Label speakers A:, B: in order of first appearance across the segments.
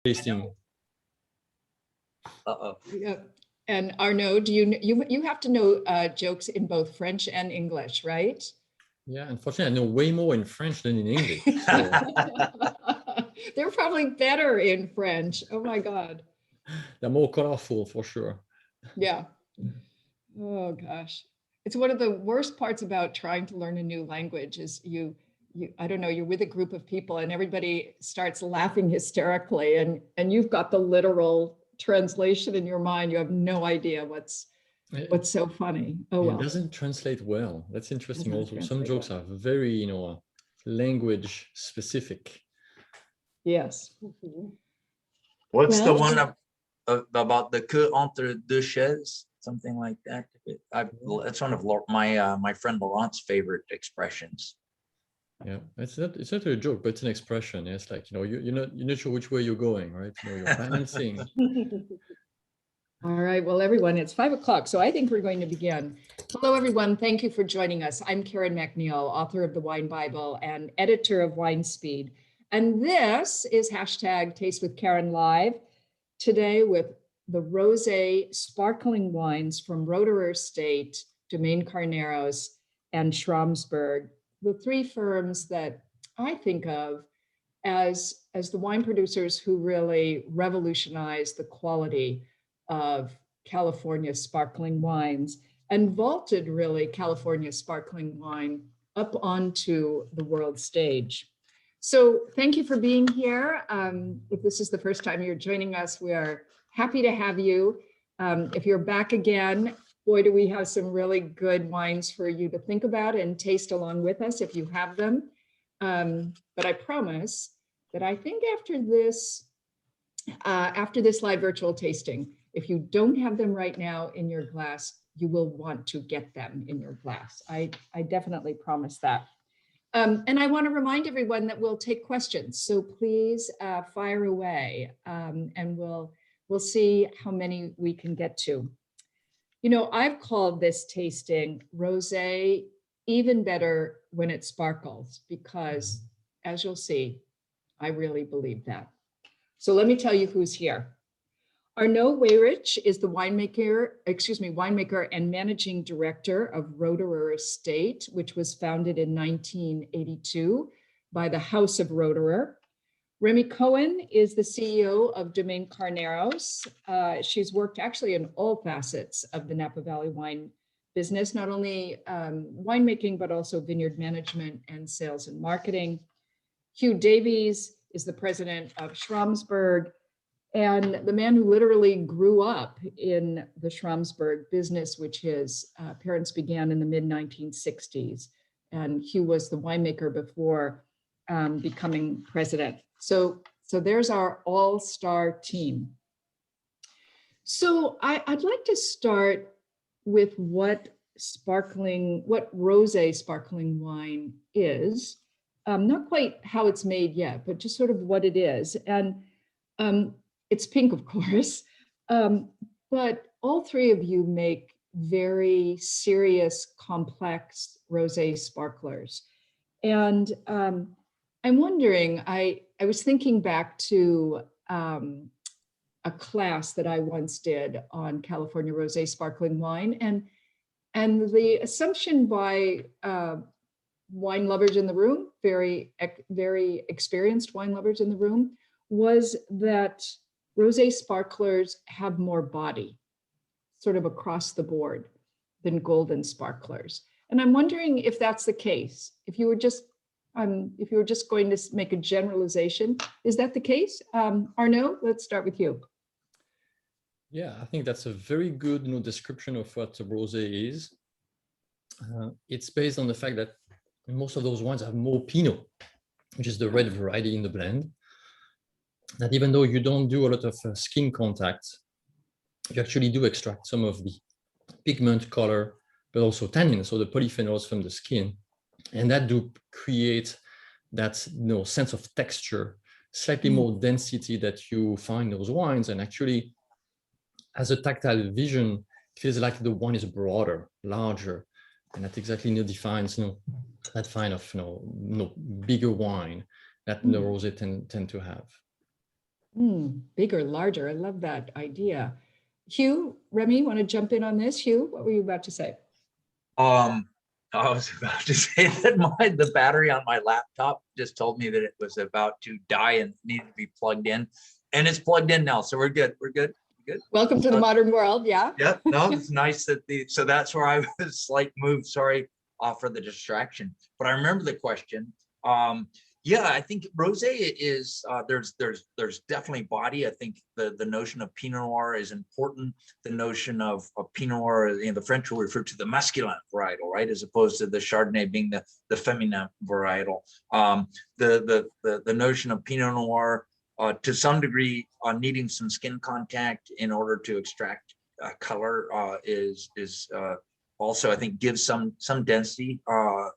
A: tasting.
B: Yeah. And Arnaud, do you have to know jokes in both French and English, right?
A: Yeah, unfortunately, I know way more in French than in English. So.
B: They're probably better in French. Oh my God.
A: They're more colorful for sure.
B: Yeah. Oh gosh. It's one of the worst parts about trying to learn a new language is I don't know, you're with a group of people and everybody starts laughing hysterically and you've got the literal translation in your mind. You have no idea what's so funny. Oh, well.
A: It doesn't translate well. That's interesting also. Some jokes are very, language specific.
B: Yes.
C: What's the one about the queue entre deux chaises? Something like that. It's one of my friend Laurent's favorite expressions.
A: Yeah, it's not a joke, but it's an expression. It's like, you're not sure which way you're going, right? You're balancing.
B: All right, well, everyone, it's 5 o'clock, so I think we're going to begin. Hello, everyone. Thank you for joining us. I'm Karen MacNeil, author of the Wine Bible and editor of Wine Speed. And this is hashtag Taste with Karen Live, today with the Rosé sparkling wines from Roederer Estate, Domaine Carneros, and Schramsberg, the three firms that I think of as the wine producers who really revolutionized the quality of California sparkling wines and vaulted really California sparkling wine up onto the world stage. So thank you for being here. If this is the first time you're joining us, we are happy to have you. If you're back again, boy, do we have some really good wines for you to think about and taste along with us if you have them. But I promise that I think after this live virtual tasting, if you don't have them right now in your glass, you will want to get them in your glass. I definitely promise that. And I want to remind everyone that we'll take questions. So please fire away and we'll see how many we can get to. I've called this tasting Rosé even better when it sparkles, because as you'll see, I really believe that. So let me tell you who's here. Arnaud Weyrich is the winemaker and managing director of Roederer Estate, which was founded in 1982 by the House of Roederer. Remi Cohen is the CEO of Domaine Carneros. She's worked actually in all facets of the Napa Valley wine business, not only winemaking, but also vineyard management and sales and marketing. Hugh Davies is the president of Schramsberg and the man who literally grew up in the Schramsberg business, which his parents began in the mid-1960s. And Hugh was the winemaker before becoming president. So there's our all-star team. So I'd like to start with what rosé sparkling wine is. Not quite how it's made yet, but just sort of what it is. And it's pink, of course, but all three of you make very serious, complex rosé sparklers. And I'm wondering, I was thinking back to a class that I once did on California rosé sparkling wine, and the assumption by wine lovers in the room, very experienced wine lovers in the room, was that rosé sparklers have more body, sort of across the board, than golden sparklers. And I'm wondering if that's the case. If you were just going to make a generalization, is that the case? Arnaud, let's start with you.
A: Yeah, I think that's a very good description of what rosé is. It's based on the fact that most of those wines have more Pinot, which is the red variety in the blend. That even though you don't do a lot of skin contact, you actually do extract some of the pigment, color, but also tannin, so the polyphenols from the skin. And that do create that sense of texture, slightly more density that you find in those wines. And actually, as a tactile vision, it feels like the wine is broader, larger. And that exactly defines that kind of bigger wine that the rosé tend to have.
B: Bigger, larger. I love that idea. Hugh, Remi, want to jump in on this? Hugh, what were you about to say?
C: I was about to say that the battery on my laptop just told me that it was about to die and needed to be plugged in, and it's plugged in now. So we're good. We're good. Good.
B: Welcome to the modern world. Yeah.
C: Yeah. No, it's nice that so that's where I was slight move. Sorry for the distraction, but I remember the question. Yeah, I think rosé is there's definitely body. I think the notion of Pinot Noir is important. The notion of Pinot Noir, the French will refer to the masculine varietal, right, as opposed to the Chardonnay being the feminine varietal. The notion of Pinot Noir to some degree needing some skin contact in order to extract color is also, I think, gives some density,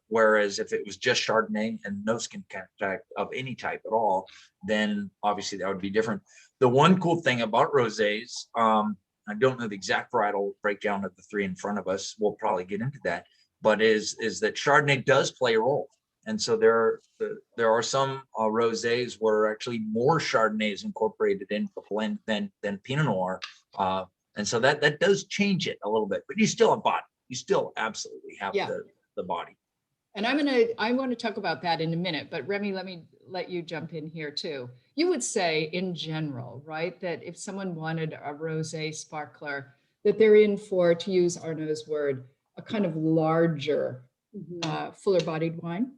C: whereas if it was just Chardonnay and no skin contact of any type at all, then obviously that would be different. The one cool thing about rosés, I don't know the exact varietal breakdown of the three in front of us. We'll probably get into that, but is that Chardonnay does play a role. And so there are some rosés where actually more Chardonnay is incorporated into the blend than Pinot Noir. And so that does change it a little bit, but you still have body. You still absolutely have the body.
B: And I want to talk about that in a minute, but Remi, let you jump in here too. You would say in general, right, that if someone wanted a rosé sparkler, that they're in for, to use Arnaud's word, a kind of larger, fuller bodied wine.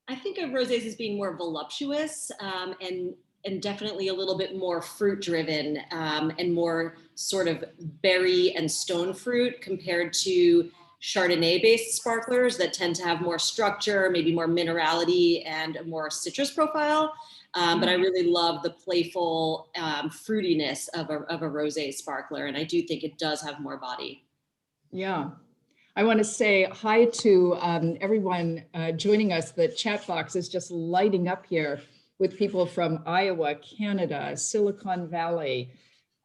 D: I think of rosés as being more voluptuous and definitely a little bit more fruit driven and more sort of berry and stone fruit compared to Chardonnay based sparklers that tend to have more structure, maybe more minerality and a more citrus profile. But I really love the playful fruitiness of a rosé sparkler. And I do think it does have more body.
B: Yeah. I want to say hi to everyone joining us. The chat box is just lighting up here with people from Iowa, Canada, Silicon Valley,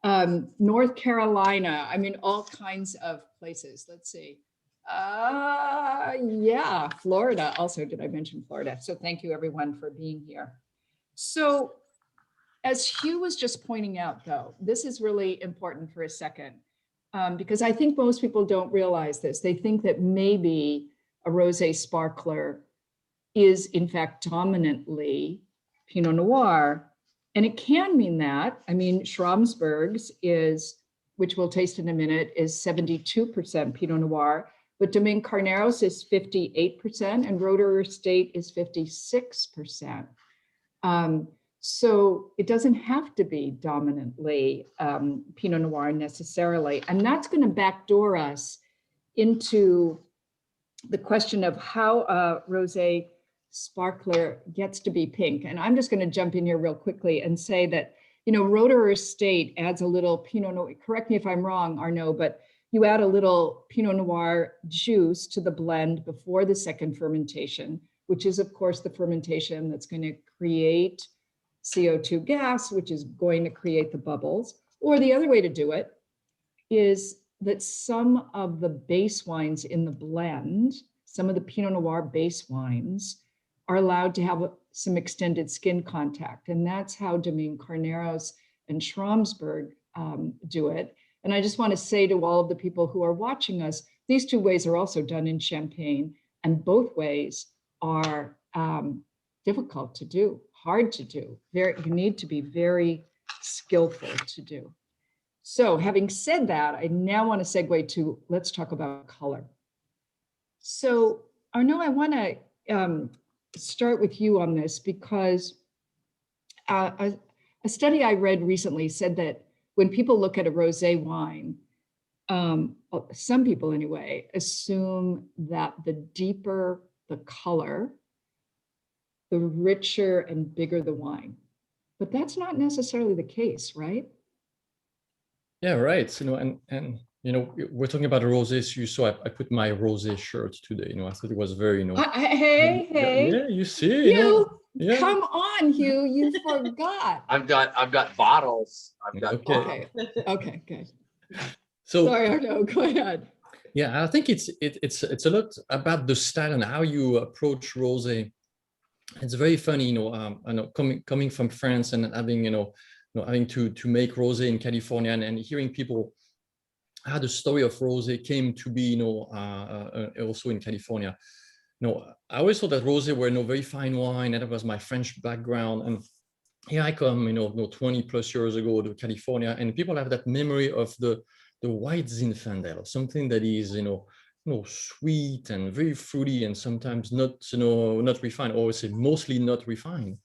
B: North Carolina. I mean, all kinds of places. Let's see. Yeah, Florida also. Did I mention Florida? So thank you everyone for being here. So as Hugh was just pointing out though, this is really important for a second because I think most people don't realize this. They think that maybe a rosé sparkler is in fact dominantly Pinot Noir, and it can mean that. I mean, Schramsberg's is, which we'll taste in a minute, is 72% Pinot Noir, but Domaine Carneros is 58% and Roederer Estate is 56%. So it doesn't have to be dominantly Pinot Noir necessarily. And that's going to backdoor us into the question of how a rosé sparkler gets to be pink. And I'm just going to jump in here real quickly and say that, Roederer Estate adds a little Pinot Noir. Correct me if I'm wrong, Arnaud, but you add a little Pinot Noir juice to the blend before the second fermentation, which is, of course, the fermentation that's going to create CO2 gas, which is going to create the bubbles. Or the other way to do it is that some of the base wines in the blend, some of the Pinot Noir base wines, are allowed to have some extended skin contact. And that's how Domaine Carneros and Schramsberg do it. And I just want to say to all of the people who are watching us, these two ways are also done in Champagne, and both ways are difficult to do, hard to do. You need to be very skillful to do. So having said that, I now want to segue to, let's talk about color. So Arnaud, I want to start with you on this because a study I read recently said that when people look at a rosé wine, some people anyway, assume that the deeper the color, the richer and bigger the wine. But that's not necessarily the case, right?
A: Yeah, right. And we're talking about rosés. You saw I put my rosé shirt today. I thought it was very,
B: Hey.
A: Yeah, you see,
B: Hugh,
A: yeah.
B: Come on, Hugh, you forgot.
C: I've got bottles. I've got
A: Okay.
B: Okay, good.
A: So
B: sorry, Arnaud, go ahead.
A: Yeah, I think it's a lot about the style and how you approach rosé. It's very funny, I know coming from France and having having to make rosé in California, and hearing people how the story of rosé came to be, also in California. I always thought that rosé were, very fine wine, and that was my French background. And here I come, 20 plus years ago to California, and people have that memory of the white Zinfandel, something that is, sweet and very fruity, and sometimes not, not refined, or say mostly not refined.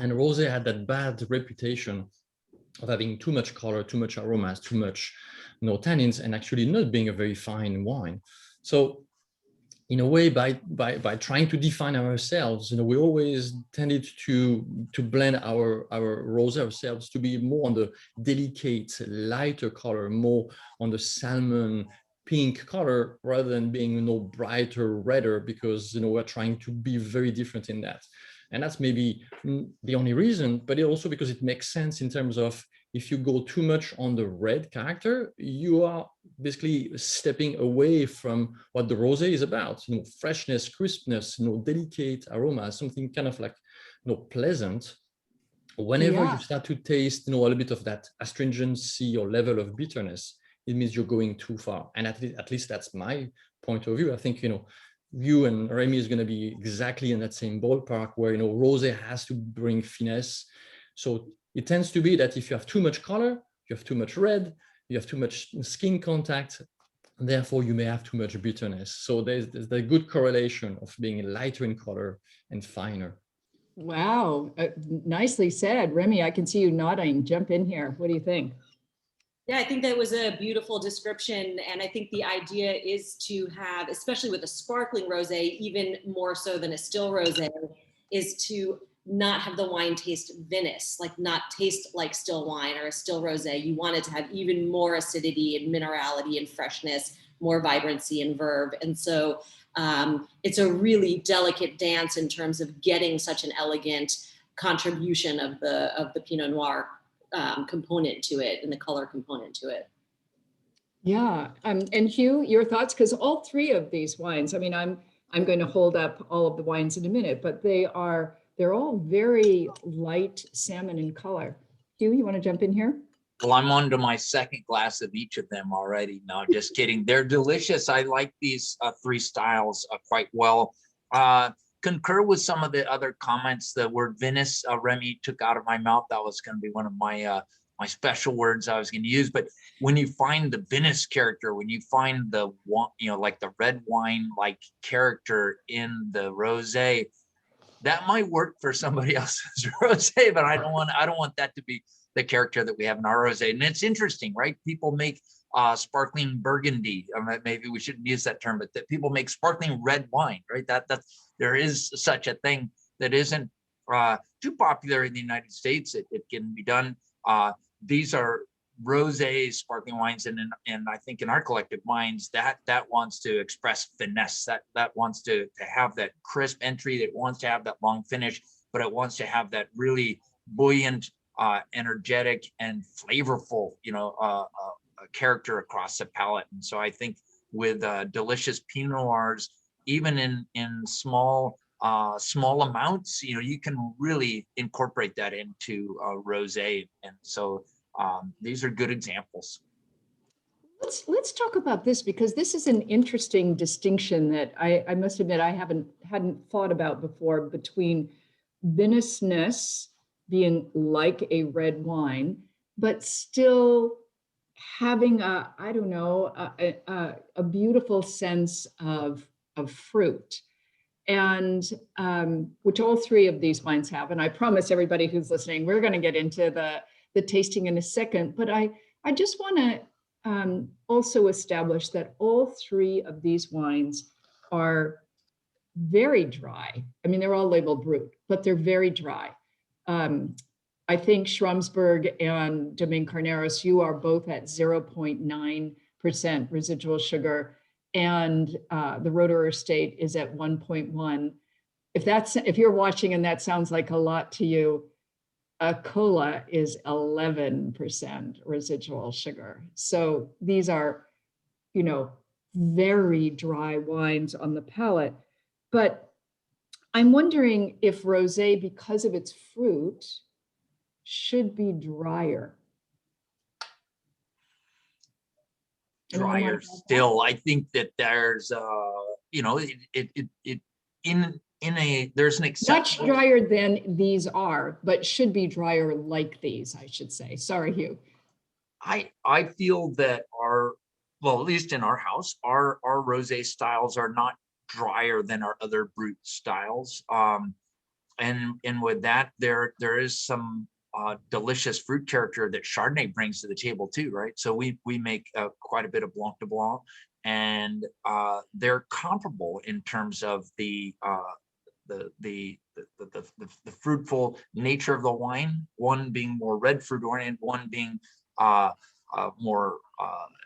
A: And rosé had that bad reputation of having too much color, too much aromas, too much, tannins, and actually not being a very fine wine. So in a way, by trying to define ourselves, we always tended to blend our rosé ourselves to be more on the delicate, lighter color, more on the salmon pink color, rather than being brighter, redder, because we're trying to be very different in that. And that's maybe the only reason, but it also because it makes sense in terms of, if you go too much on the red character, you are basically stepping away from what the rosé is about, freshness, crispness, delicate aroma, something kind of like, pleasant. Whenever you start to taste, a little bit of that astringency or level of bitterness, it means you're going too far. And at least that's my point of view. I think, you and Remi is going to be exactly in that same ballpark where, rosé has to bring finesse. So it tends to be that if you have too much color, you have too much red, you have too much skin contact, and therefore you may have too much bitterness. So there's the good correlation of being lighter in color and finer.
B: Wow, nicely said. Remi, I can see you nodding. Jump in here. What do you think?
D: Yeah, I think that was a beautiful description. And I think the idea is to have, especially with a sparkling rosé, even more so than a still rosé, is to not have the wine taste vinous, like not taste like still wine or a still rosé. You want it to have even more acidity and minerality and freshness, more vibrancy and verve. And so it's a really delicate dance in terms of getting such an elegant contribution of the Pinot Noir component to it and the color component to it.
B: Yeah, and Hugh, your thoughts? Because all three of these wines, I mean, I'm going to hold up all of the wines in a minute, but they're all very light salmon in color. Hugh, you want to jump in here?
C: Well, I'm on to my second glass of each of them already. No, just kidding. They're delicious. I like these three styles quite well. Concur with some of the other comments. The word vinous, Remi took out of my mouth. That was going to be one of my my special words I was going to use. But when you find the vinous character, when you find the like the red wine like character in the rosé, that might work for somebody else's rosé, but I don't want that to be the character that we have in our rosé. And it's interesting, right? People make sparkling Burgundy. Maybe we shouldn't use that term, but that people make sparkling red wine, right? That's there is such a thing that isn't too popular in the United States. It can be done. These are rosés, sparkling wines, and I think in our collective minds that wants to express finesse, that wants to have that crisp entry, that wants to have that long finish, but it wants to have that really buoyant, energetic and flavorful, character across the palate. And so I think with delicious Pinot Noirs, even in small amounts, you can really incorporate that into rosé. And so these are good examples.
B: Let's talk about this, because this is an interesting distinction that I must admit I hadn't thought about before, between vinousness being like a red wine, but still having a beautiful sense of fruit, and which all three of these wines have. And I promise everybody who's listening, we're going to get into the tasting in a second, but I just want to also establish that all three of these wines are very dry. I mean, they're all labeled Brut, but they're very dry. I think Schramsberg and Domaine Carneros, you are both at 0.9% residual sugar, and the Roederer Estate is at 1.1. If you're watching and that sounds like a lot to you, a cola is 11% residual sugar. So these are, very dry wines on the palate. But I'm wondering if rosé, because of its fruit, should be drier? Anyone wanna
C: Drier
B: have that?
C: still. I think that there's, you know, there's an
B: Much
C: acceptable.
B: drier than these are, but should be drier like these, I should say. Sorry, Hugh.
C: I feel that well, at least in our house, our rosé styles are not drier than our other Brut styles. And with that, there is some delicious fruit character that Chardonnay brings to the table too, right? So we make quite a bit of Blanc de Blanc, and they're comparable in terms of the fruitful nature of the wine. One being more red fruit oriented, one being more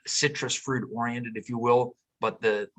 C: citrus fruit oriented, if you will. But the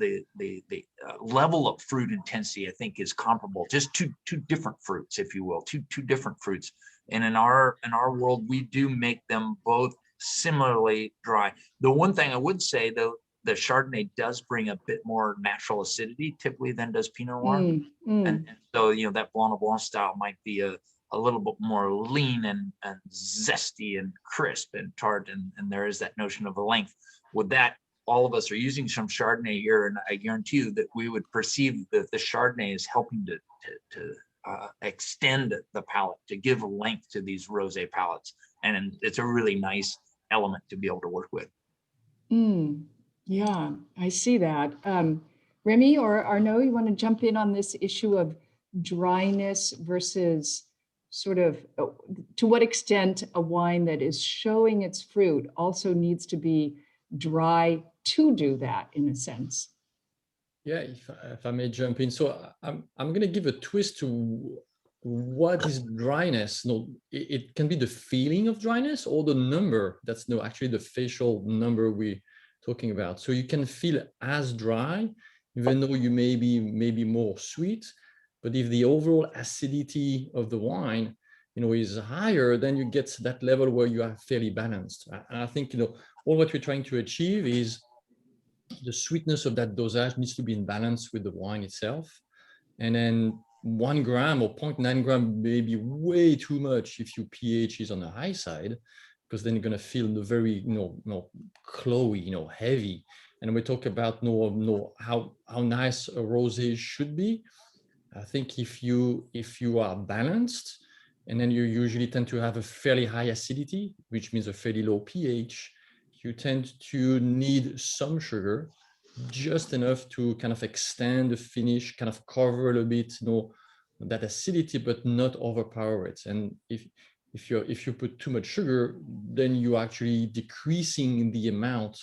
C: level of fruit intensity, I think, is comparable. Just two different fruits, if you will, two different fruits. And in our world, we do make them both similarly dry. The one thing I would say, though, the Chardonnay does bring a bit more natural acidity typically than does Pinot Noir. And so, you know, that Blanc de Blanc style might be a little bit more lean and zesty and crisp and tart, and there is that notion of a length. With that, all of us are using some Chardonnay here, and I guarantee you that we would perceive that the Chardonnay is helping to extend the palate, to give length to these rosé palates, and it's a really nice element to be able to work with.
B: Yeah, I see that. Remi or Arnaud, you want to jump in on this issue of dryness versus sort of to what extent a wine that is showing its fruit also needs to be dry to do that, in a sense?
A: Yeah, if I may jump in. So I'm going to give a twist to what is dryness. No, it can be the feeling of dryness or the number. That's no, actually the facial number we're talking about. So you can feel as dry, even though you may be more sweet. But if the overall acidity of the wine, you know, is higher, then you get to that level where you are fairly balanced. And I think, you know, all what we're trying to achieve is the sweetness of that dosage needs to be in balance with the wine itself. And then 1 gram or 0.9 gram may be way too much if your pH is on the high side, because then you're going to feel the very, clowy, heavy. And we talk about how nice a rosé should be. I think if you are balanced, and then you usually tend to have a fairly high acidity, which means a fairly low pH, you tend to need some sugar, just enough to kind of extend the finish, kind of cover a little bit, that acidity, but not overpower it. And if you put too much sugar, then you're actually decreasing the amount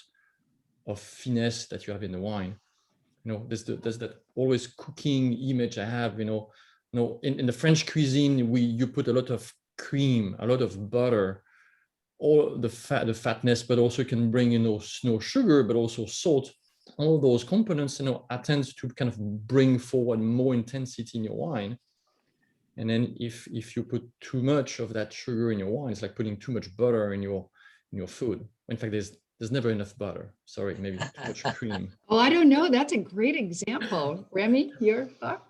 A: of finesse that you have in the wine. There's that always cooking image I have. In the French cuisine, you put a lot of cream, a lot of butter, all the fatness, but also can bring no sugar, but also salt. All those components, tend to kind of bring forward more intensity in your wine. And then if you put too much of that sugar in your wine, it's like putting too much butter in your food. In fact, there's never enough butter. Sorry, maybe too much cream.
B: Oh, I don't know. That's a great example. Remi, your thought?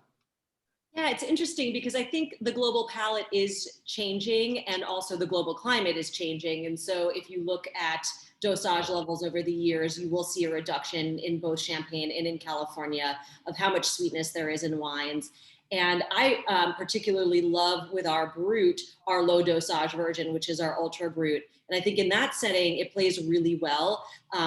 D: Yeah, it's interesting because I think the global palate is changing and also the global climate is changing. And so if you look at dosage levels over the years, you will see a reduction in both Champagne and in California of how much sweetness there is in wines. And I particularly love with our Brut, our low dosage version, which is our Ultra Brut. And I think in that setting, it plays really well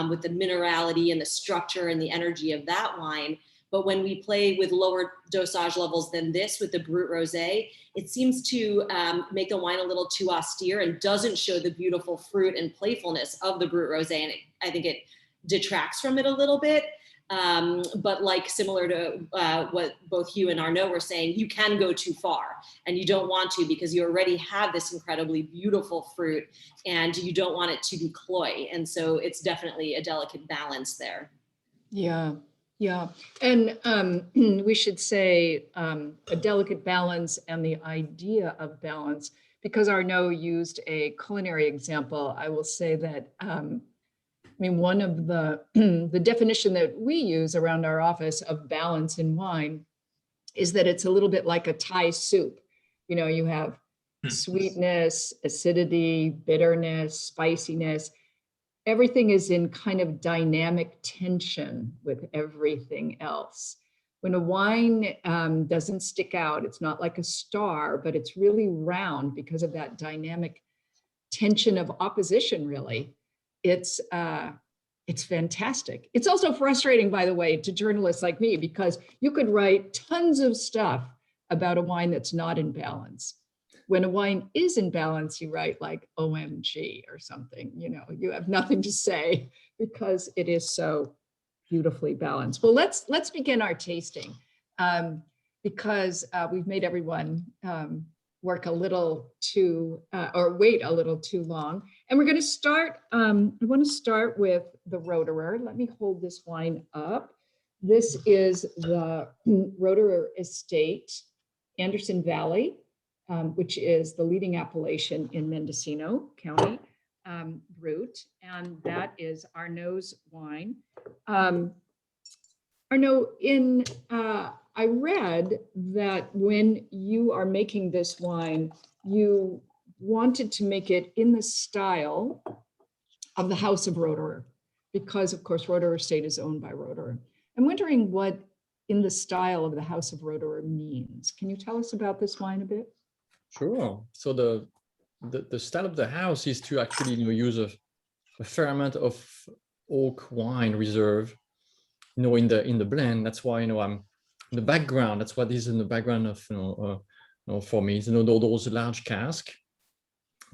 D: with the minerality and the structure and the energy of that wine. But when we play with lower dosage levels than this with the Brut Rosé, it seems to make the wine a little too austere and doesn't show the beautiful fruit and playfulness of the Brut Rosé. And I think it detracts from it a little bit. But like similar to what both Hugh and Arnaud were saying, you can go too far and you don't want to, because you already have this incredibly beautiful fruit and you don't want it to be cloy. And so it's definitely a delicate balance there.
B: Yeah. Yeah. And we should say a delicate balance and the idea of balance, because Arnaud used a culinary example. I will say that one of the definition that we use around our office of balance in wine is that it's a little bit like a Thai soup. You have sweetness, acidity, bitterness, spiciness. Everything is in kind of dynamic tension with everything else. When a wine doesn't stick out, it's not like a star, but it's really round because of that dynamic tension of opposition, really. It's fantastic. It's also frustrating, by the way, to journalists like me, because you could write tons of stuff about a wine that's not in balance. When a wine is in balance, you write like OMG or something, you know, you have nothing to say because it is so beautifully balanced. Well, let's begin our tasting because we've made everyone work a little too, or wait a little too long. And we're going to start, I want to start with the Roederer. Let me hold this wine up. This is the Roederer Estate, Anderson Valley, which is the leading appellation in Mendocino County, Brut, and that is Arnaud's wine. Arnaud, I read that when you are making this wine, you wanted to make it in the style of the House of Roederer, because of course Roederer Estate is owned by Roederer. I'm wondering what in the style of the House of Roederer means. Can you tell us about this wine a bit?
A: Sure. So the style of the house is to actually use a fair amount of oak wine reserve, in the blend. That's why I'm in the background. That's what is in the background of for me. Those large casks.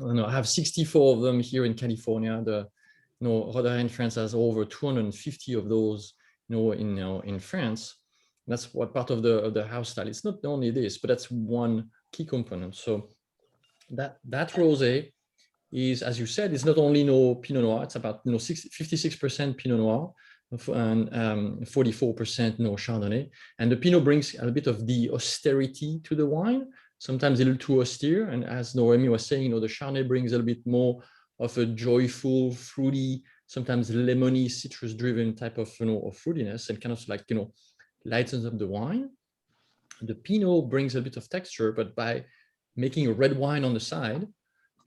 A: I have 64 of them here in California. The Roederer in France has over 250 of those. In France. That's what part of the house style. It's not only this, but that's one key component. So that rosé is, as you said, it's not only Pinot Noir. It's about 56% Pinot Noir and 44% Chardonnay. And the Pinot brings a bit of the austerity to the wine, sometimes a little too austere. And as Remi was saying, the Chardonnay brings a little bit more of a joyful, fruity, sometimes lemony, citrus-driven type of of fruitiness, and kind of like lightens up the wine. The Pinot brings a bit of texture, but by making a red wine on the side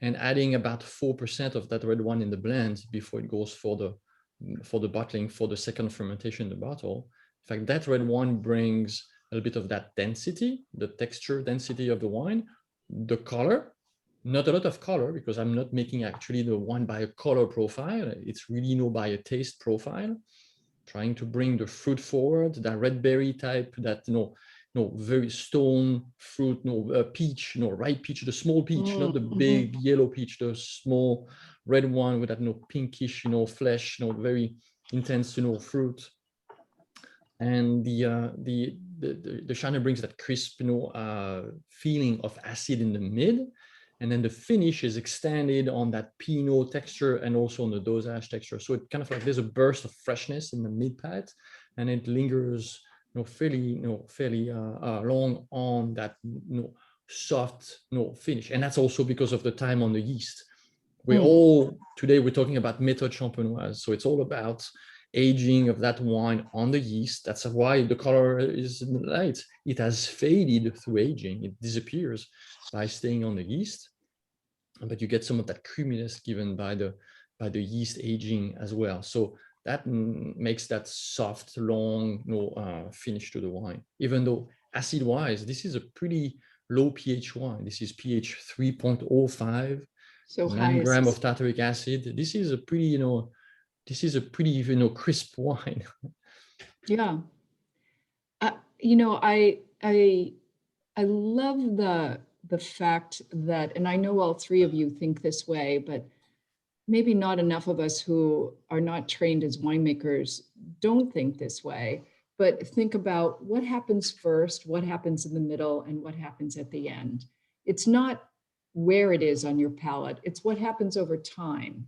A: and adding about 4% of that red wine in the blend before it goes for the bottling, for the second fermentation in the bottle. In fact, that red wine brings a little bit of that density, the texture density of the wine, the color. Not a lot of color, because I'm not making actually the wine by a color profile. It's really by a taste profile, trying to bring the fruit forward, that red berry type, that very stone fruit, peach, ripe peach, the small peach, not the big yellow peach, the small red one with that pinkish, flesh, very intense, fruit. And the Chardonnay brings that crisp, feeling of acid in the mid. And then the finish is extended on that Pinot texture and also on the dosage texture. So it kind of like there's a burst of freshness in the mid palate, and it lingers fairly long on that soft finish. And that's also because of the time on the yeast. Today we're talking about méthode champenoise. So it's all about aging of that wine on the yeast. That's why the color is light. It has faded through aging. It disappears by staying on the yeast, but you get some of that creaminess given by the yeast aging as well. So that makes that soft, long finish to the wine. Even though acid-wise, this is a pretty low pH wine. This is pH 3.05. So 9 grams of tartaric acid. This is a pretty, crisp wine. Yeah.
B: I love the fact that, and I know all three of you think this way, but maybe not enough of us who are not trained as winemakers don't think this way, but think about what happens first, what happens in the middle, and what happens at the end. It's not where it is on your palate, it's what happens over time.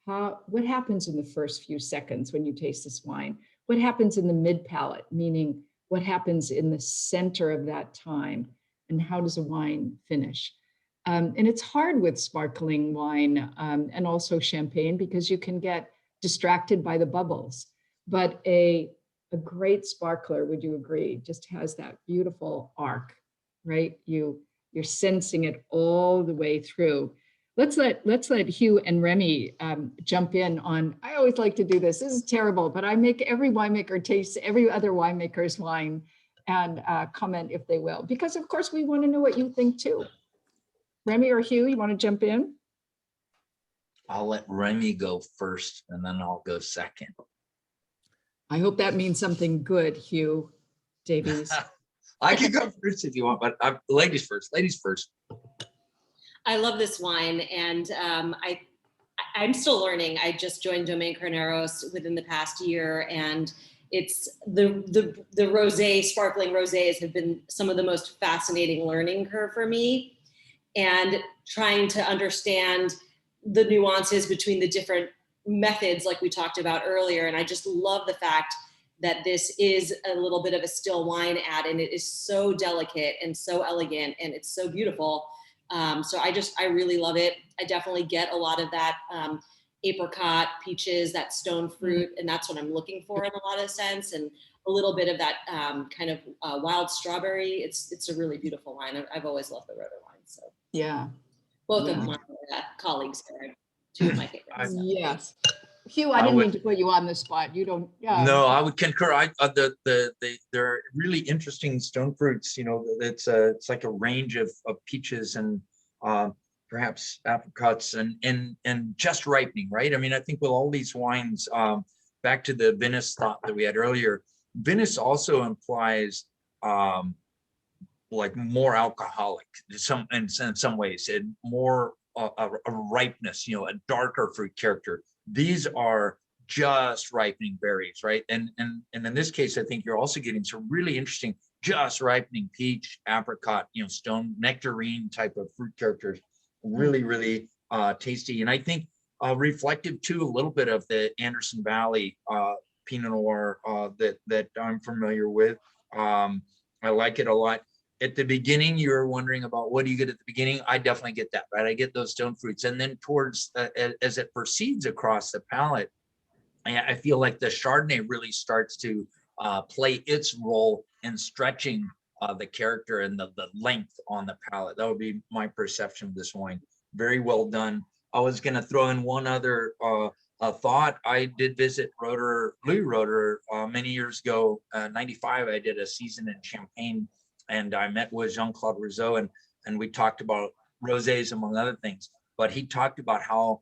B: What happens in the first few seconds when you taste this wine? What happens in the mid palate, meaning what happens in the center of that time? And how does a wine finish? And it's hard with sparkling wine and also champagne because you can get distracted by the bubbles. But a great sparkler, would you agree, just has that beautiful arc, right? You You're sensing it all the way through. Let's let Hugh and Remi jump in on. I always like to do this. This is terrible, but I make every winemaker taste every other winemaker's wine and comment if they will, because of course we want to know what you think too. Remi or Hugh, you want to jump in?
C: I'll let Remi go first and then I'll go second.
B: I hope that means something good, Hugh Davies.
C: I can go first if you want, but ladies first, ladies first.
D: I love this wine, and I'm still learning. I just joined Domaine Carneros within the past year, and it's the rosé, sparkling rosés have been some of the most fascinating learning curve for me, and trying to understand the nuances between the different methods like we talked about earlier. And I just love the fact that this is a little bit of a still wine add, and it is so delicate and so elegant, and it's so beautiful. So I really love it. I definitely get a lot of that apricot, peaches, that stone fruit, and that's what I'm looking for in a lot of sense, and a little bit of that kind of wild strawberry. It's a really beautiful wine. I've always loved the Roederer wine. So
B: Yeah.
D: both
B: Yeah.
D: of my colleagues are two of my favorites.
B: Yes. Hugh, I didn't mean to put you on the spot. You don't.
C: No, I would concur. They're really interesting stone fruits. You know, it's like a range of peaches and perhaps apricots and just ripening, right? I mean, I think with all these wines, back to the vinous thought that we had earlier, vinous also implies like more alcoholic in some ways, and more a ripeness, you know, a darker fruit character. These are just ripening berries, right? And in this case, I think you're also getting some really interesting just ripening peach, apricot, you know, stone nectarine type of fruit characters. Really, really tasty. And I think reflective too a little bit of the Anderson Valley Pinot Noir that I'm familiar with. I like it a lot. At the beginning, you're wondering about what do you get at the beginning? I definitely get that, right? I get those stone fruits. And then towards, as it proceeds across the palate, I feel like the Chardonnay really starts to play its role in stretching the character and the length on the palate. That would be my perception of this wine. Very well done. I was going to throw in one other thought. I did visit Louis Roederer many years ago. 95, I did a season in Champagne, and I met with Jean-Claude Rousseau, and we talked about rosés among other things. But he talked about how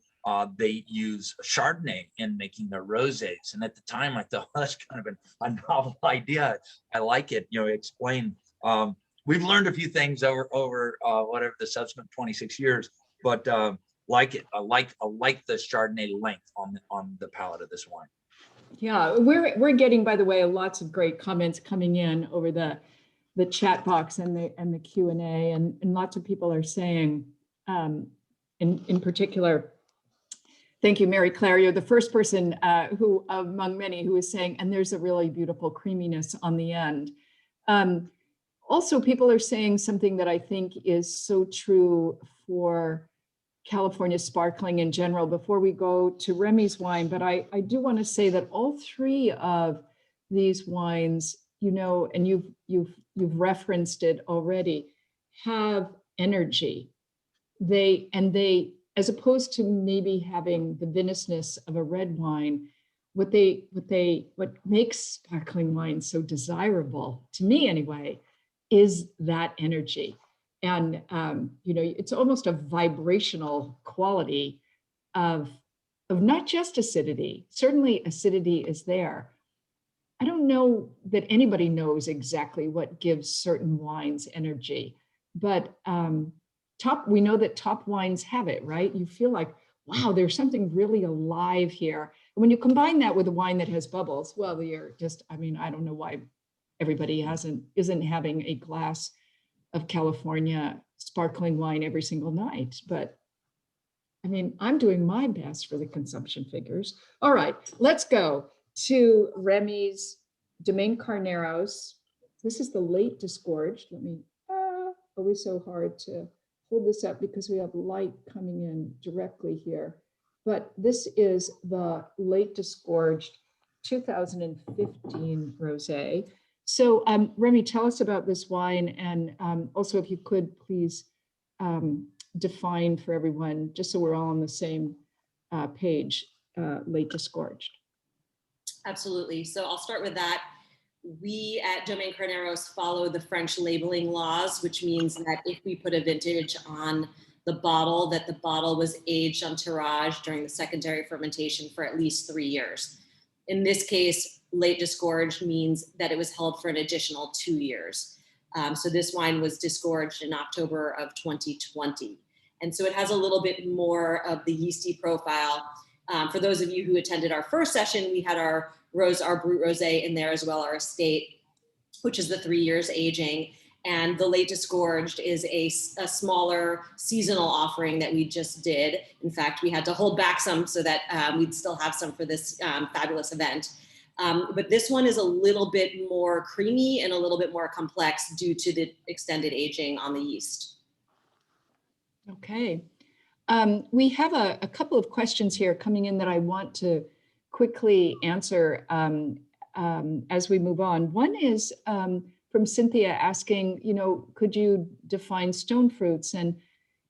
C: they use Chardonnay in making their rosés. And at the time, I thought, well, that's kind of a novel idea. I like it. You know, explain. We've learned a few things over whatever the subsequent 26 years, but like it. I like the Chardonnay length on the palate of this wine.
B: Yeah, we're getting, by the way, lots of great comments coming in over the chat box and the Q&A, and lots of people are saying, in particular, thank you, Mary Claire. You're the first person who, among many, who is saying, and there's a really beautiful creaminess on the end. Also, people are saying something that I think is so true for California sparkling in general, before we go to Remi's wine, but I do want to say that all three of these wines, you know, and you've referenced it already, have energy. They, as opposed to maybe having the vinousness of a red wine, what makes sparkling wine so desirable, to me anyway, is that energy. And, you know, it's almost a vibrational quality of not just acidity. Certainly acidity is there. I don't know that anybody knows exactly what gives certain wines energy, but we know that top wines have it, right? You feel like, wow, there's something really alive here. And when you combine that with a wine that has bubbles, well, you're just, I mean, I don't know why everybody isn't having a glass of California sparkling wine every single night, but I mean, I'm doing my best for the consumption figures. All right, let's go to Remi's Domaine Carneros. This is the late Disgorged. Let me, always so hard to hold this up because we have light coming in directly here. But this is the late Disgorged 2015 Rosé. So Remi, tell us about this wine, and also if you could please define for everyone, just so we're all on the same page, late disgorged.
D: Absolutely. So I'll start with that. We at Domaine Carneros follow the French labeling laws, which means that if we put a vintage on the bottle, that the bottle was aged on tirage during the secondary fermentation for at least 3 years. In this case, late disgorged means that it was held for an additional 2 years. So this wine was disgorged in October of 2020. And so it has a little bit more of the yeasty profile. For those of you who attended our first session, we had our Brut Rosé in there as well, our estate, which is the 3 years aging. And the late disgorged is a smaller seasonal offering that we just did. In fact, we had to hold back some so that we'd still have some for this fabulous event. But this one is a little bit more creamy and a little bit more complex due to the extended aging on the yeast.
B: Okay. We have a couple of questions here coming in that I want to quickly answer as we move on. One is from Cynthia asking, could you define stone fruits? And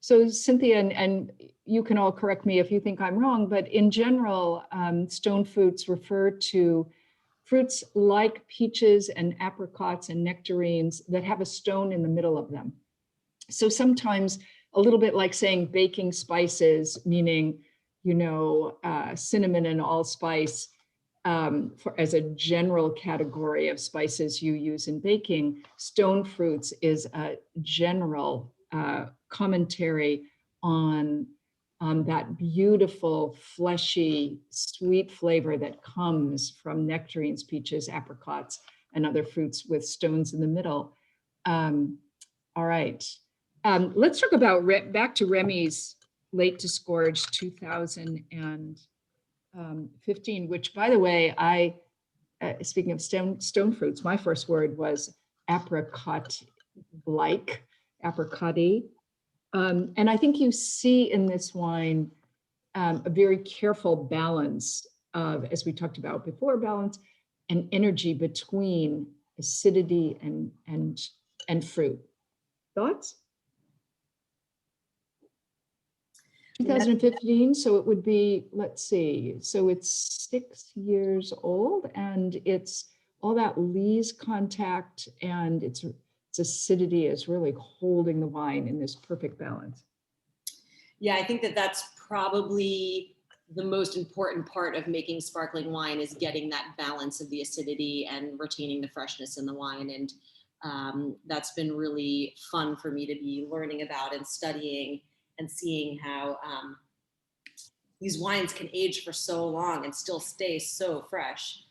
B: so Cynthia, and you can all correct me if you think I'm wrong, but in general, stone fruits refer to fruits like peaches and apricots and nectarines that have a stone in the middle of them. So sometimes a little bit like saying baking spices, meaning, cinnamon and allspice as a general category of spices you use in baking. Stone fruits is a general commentary on that beautiful, fleshy, sweet flavor that comes from nectarines, peaches, apricots, and other fruits with stones in the middle. All right. Let's talk about back to Remi's late disgorged 2015, which, by the way, speaking of stone fruits, my first word was apricot-like, apricot-y. And I think you see in this wine a very careful balance of, as we talked about before, balance and energy between acidity and fruit. Thoughts? 2015, so it would be, let's see, so it's 6 years old, and it's all that lees contact and its acidity is really holding the wine in this perfect balance.
D: Yeah, I think that that's probably the most important part of making sparkling wine, is getting that balance of the acidity and retaining the freshness in the wine. And that's been really fun for me to be learning about and studying and seeing how these wines can age for so long and still stay so fresh.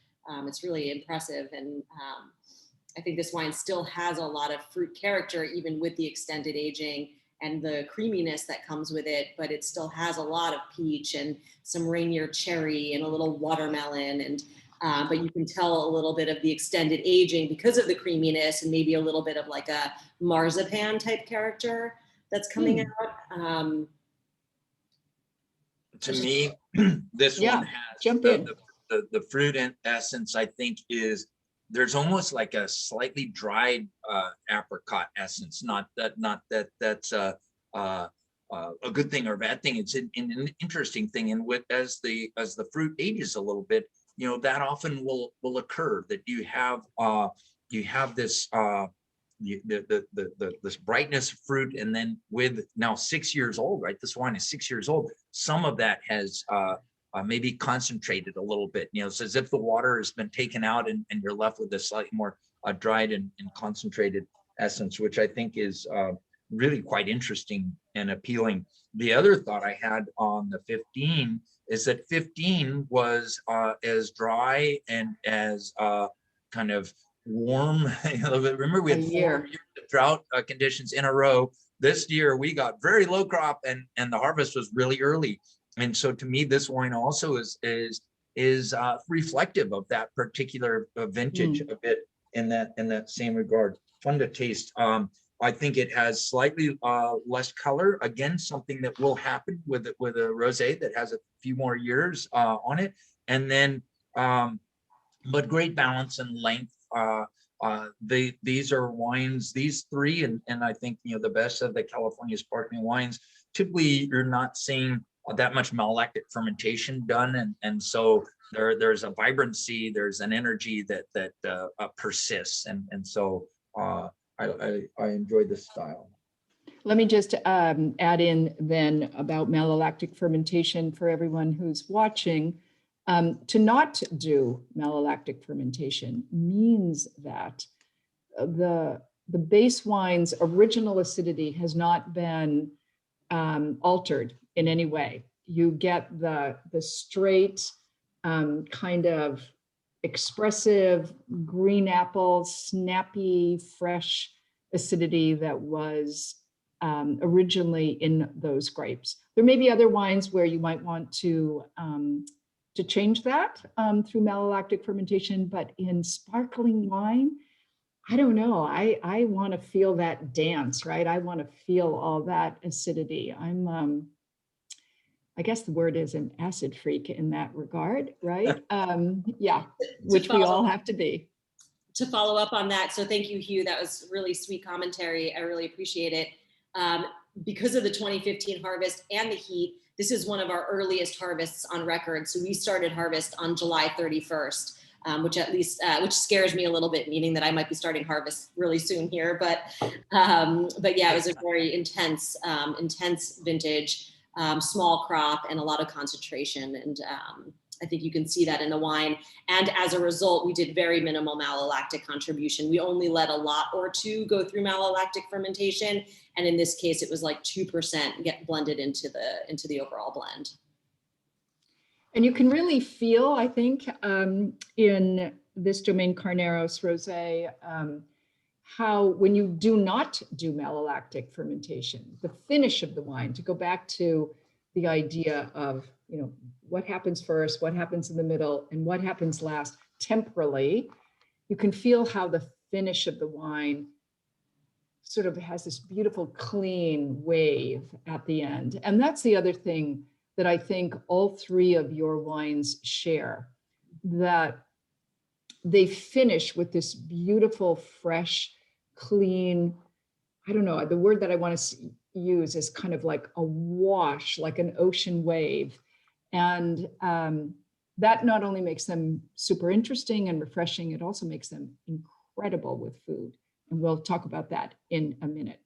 D: It's really impressive. And I think this wine still has a lot of fruit character, even with the extended aging and the creaminess that comes with it, but it still has a lot of peach and some Rainier cherry and a little watermelon. And but you can tell a little bit of the extended aging because of the creaminess, and maybe a little bit of like a marzipan type character that's coming out.
C: To me, this one has the fruit and essence, I think, is there's almost like a slightly dried apricot essence. Not that's a good thing or a bad thing. It's an interesting thing. And as the fruit ages a little bit, that often will occur, that you have this this brightness of fruit, and then with now 6 years old, right? This wine is 6 years old. Some of that has maybe concentrated a little bit. It's as if the water has been taken out, and you're left with a slightly more dried and concentrated essence, which I think is really quite interesting and appealing. The other thought I had on the 15 is that 15 was as dry and as kind of warm. Remember, we had 4 years of drought conditions in a row. This year we got very low crop, and the harvest was really early. And so to me, this wine also is reflective of that particular vintage a bit in that same regard. Fun to taste. I think it has slightly less color. Again, something that will happen with a rosé that has a few more years on it. And then, but great balance and length. These are wines, these three, and I think, you know, the best of the California sparkling wines, typically you're not seeing that much malolactic fermentation done. And so there's a vibrancy, there's an energy that persists. And so I enjoyed this style.
B: Let me just add in then about malolactic fermentation for everyone who's watching. To not do malolactic fermentation means that the base wine's original acidity has not been altered in any way. You get the straight kind of expressive green apple, snappy, fresh acidity that was originally in those grapes. There may be other wines where you might want to change that through malolactic fermentation, but in sparkling wine, I don't know. I want to feel that dance, right? I want to feel all that acidity. I guess the word is an acid freak in that regard, right? Yeah, which we all have to be.
D: To follow up on that, so thank you, Hugh. That was really sweet commentary. I really appreciate it. Because of the 2015 harvest and the heat, this is one of our earliest harvests on record. So we started harvest on July 31st, which scares me a little bit, meaning that I might be starting harvest really soon here. But yeah, it was a very intense vintage, small crop, and a lot of concentration. And I think you can see that in the wine. And as a result, we did very minimal malolactic contribution. We only let a lot or two go through malolactic fermentation. And in this case, it was like 2% get blended into the overall blend.
B: And you can really feel, I think, in this Domaine Carneros Rosé, how when you do not do malolactic fermentation, the finish of the wine, to go back to the idea of, you know, what happens first, what happens in the middle, and what happens last temporally, you can feel how the finish of the wine sort of has this beautiful clean wave at the end. And that's the other thing that I think all three of your wines share, that they finish with this beautiful, fresh, clean, I don't know, the word that I want to use is kind of like a wash, like an ocean wave. And that not only makes them super interesting and refreshing, it also makes them incredible with food. And we'll talk about that in a minute.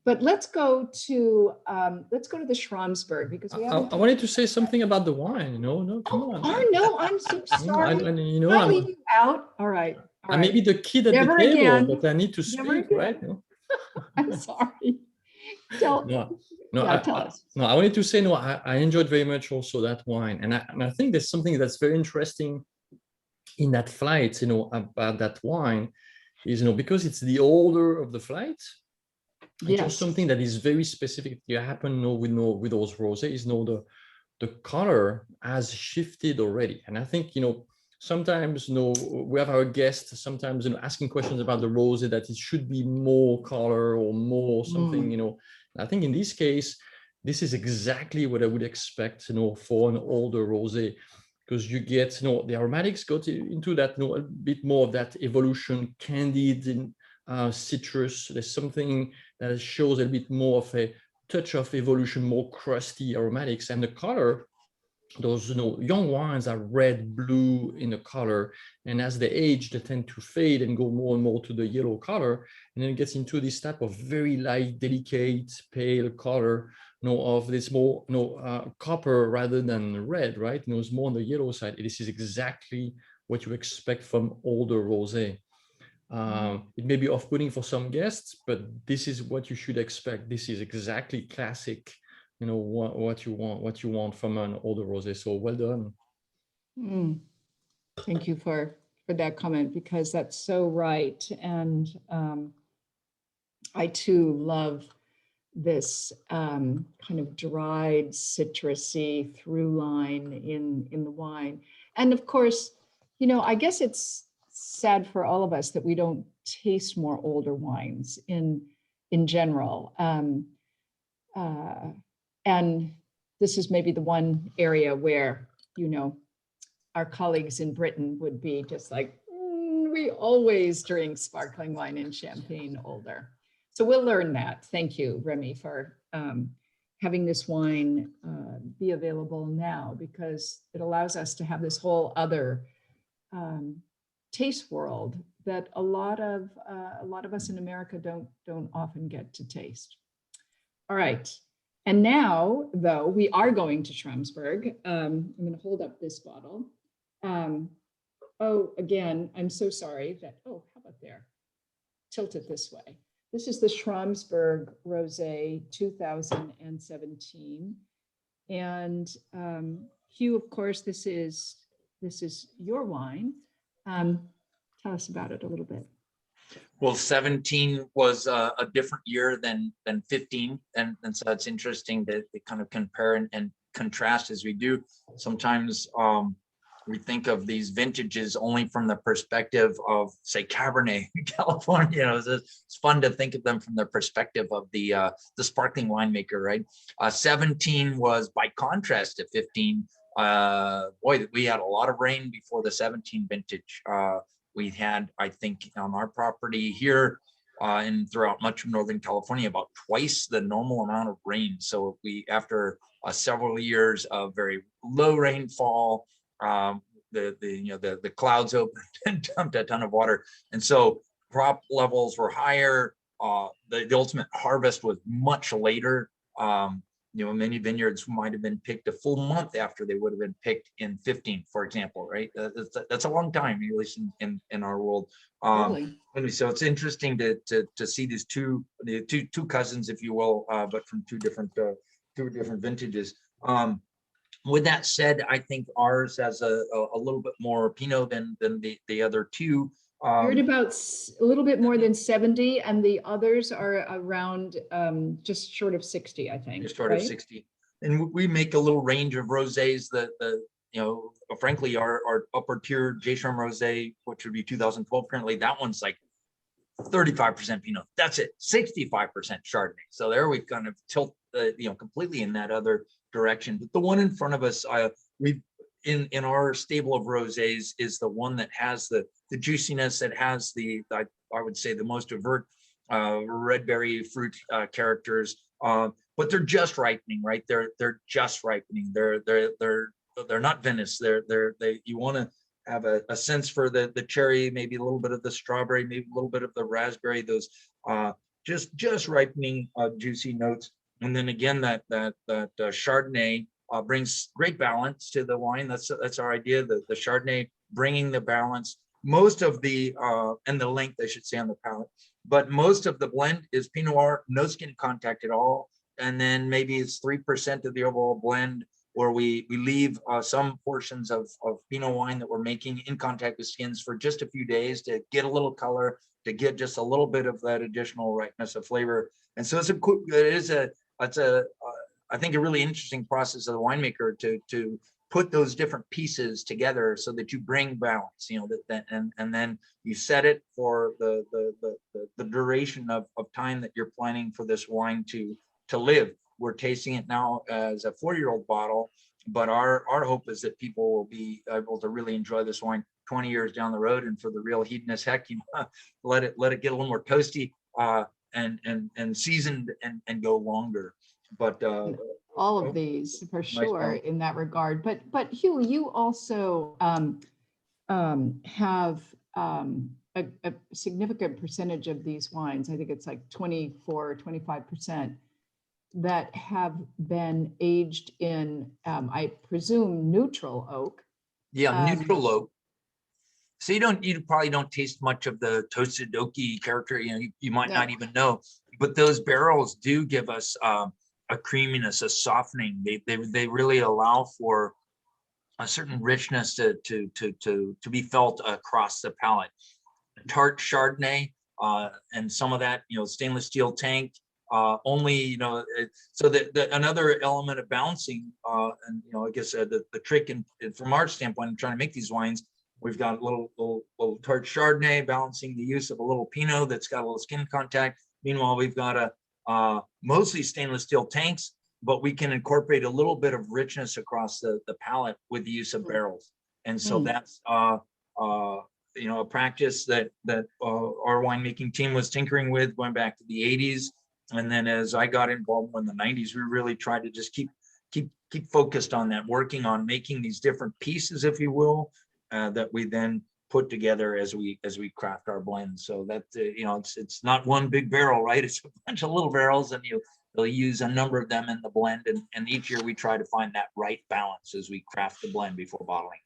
B: But let's go to the Schramsberg, because we have.
A: I wanted to say something about the wine. You know, no, come on.
B: Oh no, I'm so sorry.
A: You know,
B: I'll leave you out. All right.
A: I may be the kid at
B: Never
A: the table,
B: again.
A: but I need to speak, right? No?
B: I'm sorry. Tell us.
A: I wanted to say, I enjoyed very much also that wine. And I think there's something that's very interesting in that flight, you know, about that wine is, you know, because it's the older of the flight, it's just something that is very specific. You happen with those rosés, the color has shifted already. And I think, you know, sometimes, you know, we have our guests sometimes, you know, asking questions about the rosé that it should be more color or more something, you know. I think in this case, this is exactly what I would expect, you know, for an older rosé, because you get, you know, the aromatics got into that, you know, a bit more of that evolution, candied citrus. There's something that shows a bit more of a touch of evolution, more crusty aromatics, and the color. Those, you know, young wines are red, blue in the color, and as they age, they tend to fade and go more and more to the yellow color, and then it gets into this type of very light, delicate, pale color, you know, of this more, you know, copper rather than red, right? You know, it's more on the yellow side. This is exactly what you expect from older rosé. It may be off-putting for some guests, but this is what you should expect. This is exactly classic, you know, what you want from an older rosé. So well done.
B: Thank you for that comment, because that's so right. And I too love this kind of dried citrusy through line in the wine. And of course, you know, I guess it's sad for all of us that we don't taste more older wines in general. And this is maybe the one area where, you know, our colleagues in Britain would be just like, we always drink sparkling wine and champagne older. So we'll learn that. Thank you, Remi, for having this wine be available now, because it allows us to have this whole other taste world that a lot of us in America don't often get to taste. All right. And now, though, we are going to Schramsberg. I'm going to hold up this bottle. Oh, again, I'm so sorry that, oh, how about there? Tilt it this way. This is the Schramsberg Rosé 2017. And Hugh, of course, this is your wine. Tell us about it a little bit.
C: Well, 17 was a different year than 15. And so it's interesting to kind of compare and contrast as we do. Sometimes we think of these vintages only from the perspective of, say, Cabernet California. You know, it's fun to think of them from the perspective of the sparkling winemaker, right? 17 was, by contrast to 15, boy, we had a lot of rain before the 17 vintage. We had, I think, on our property here and throughout much of Northern California, about twice the normal amount of rain. So we, after several years of very low rainfall, the clouds opened and dumped a ton of water, and so crop levels were higher. The ultimate harvest was much later. Many vineyards might have been picked a full month after they would have been picked in 15, for example, right? That's a long time, at least in our world.
B: Really?
C: So it's interesting to see these two cousins, if you will, but from two different vintages. With that said, I think ours has a little bit more Pinot than the other two.
B: You're at about a little bit more than 70, and the others are around just short of 60, I think.
C: Just short of 60. And we make a little range of rosés that, frankly, our upper tier J. Schram Rosé, which would be 2012 currently, that one's like 35% Pinot. That's it, 65% Chardonnay. So there we kind of tilt, completely in that other direction. But the one in front of us, we've in our stable of rosés is the one that has the juiciness, that has I would say the most overt red berry fruit characters, but they're just ripening, right? They're just ripening. They're not vinous. You want to have a sense for the cherry, maybe a little bit of the strawberry, maybe a little bit of the raspberry. Those just ripening juicy notes. And then again, that Chardonnay brings great balance to the wine. That's our idea. The Chardonnay bringing the balance. Most of the and the length, I should say, on the palate. But most of the blend is Pinot Noir, no skin contact at all. And then maybe it's 3% of the overall blend, where we leave some portions of Pinot wine that we're making in contact with skins for just a few days to get a little color, to get just a little bit of that additional ripeness of flavor. And so it's I think a really interesting process of the winemaker to put those different pieces together so that you bring balance, and then you set it for the duration of time that you're planning for this wine to live. We're tasting it now as a 4-year-old bottle, but our hope is that people will be able to really enjoy this wine 20 years down the road. And for the real hedonist, let it get a little more toasty and seasoned and go longer. But
B: all of these for sure in that regard. But Hugh, you also have a significant percentage of these wines. I think it's like 25%, that have been aged in, I presume, neutral oak.
C: Yeah, neutral oak. So you probably don't taste much of the toasted oaky character. You might not even know. But those barrels do give us a creaminess, a softening. They really allow for a certain richness to be felt across the palate. Tart Chardonnay and some of that, stainless steel tank. Only, so another element of balancing, and I guess the trick, and from our standpoint, in trying to make these wines, we've got a little tart Chardonnay balancing the use of a little Pinot that's got a little skin contact. Meanwhile, we've got mostly stainless steel tanks, but we can incorporate a little bit of richness across the palate with the use of barrels. And so that's a practice that our winemaking team was tinkering with going back to the 80s. And then as I got involved in the 90s, we really tried to just keep focused on that, working on making these different pieces, if you will, that we then put together as we craft our blends. So that it's not one big barrel, right? It's a bunch of little barrels, and you'll use a number of them in the blend. And each year we try to find that right balance as we craft the blend before bottling.